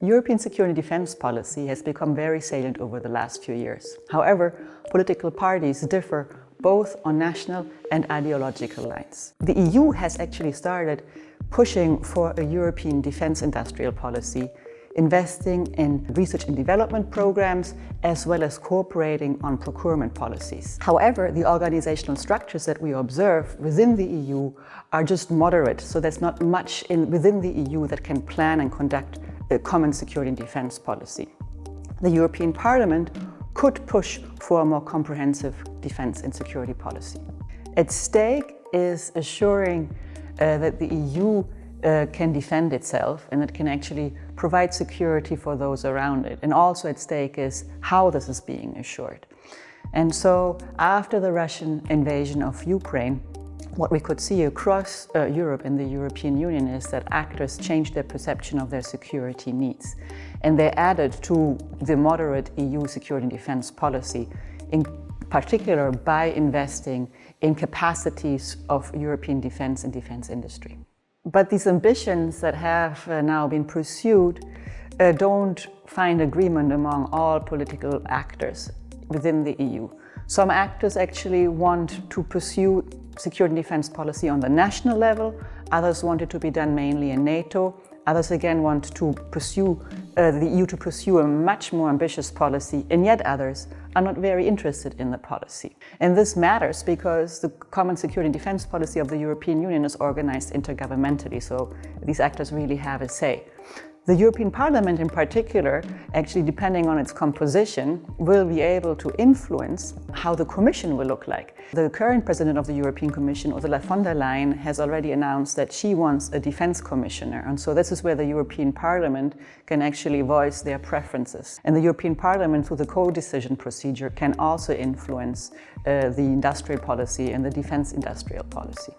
European security and defence policy has become very salient over the last few years. However, political parties differ both on national and ideological lines. The EU has actually started pushing for a European defence industrial policy, investing in research and development programs, as well as cooperating on procurement policies. However, the organizational structures that we observe within the EU are just moderate, so there's not much within the EU that can plan and conduct a common security and defence policy. The European Parliament could push for a more comprehensive defence and security policy. At stake is assuring that the EU can defend itself and it can actually provide security for those around it. And also at stake is how this is being assured. And so after the Russian invasion of Ukraine, what we could see across Europe and the European Union is that actors changed their perception of their security needs. And they added to the moderate EU security and defence policy, in particular by investing in capacities of European defence and defence industry. But these ambitions that have now been pursued don't find agreement among all political actors within the EU. Some actors actually want to pursue security and defence policy on the national level, others want it to be done mainly in NATO, others again want to pursue the EU to pursue a much more ambitious policy, and yet others are not very interested in the policy. And this matters because the common security and defence policy of the European Union is organized intergovernmentally, so these actors really have a say. The European Parliament in particular, actually depending on its composition, will be able to influence how the Commission will look like. The current President of the European Commission, Ursula von der Leyen, has already announced that she wants a defence commissioner. And so this is where the European Parliament can actually voice their preferences. And the European Parliament, through the co-decision procedure, can also influence the industrial policy and the defence industrial policy.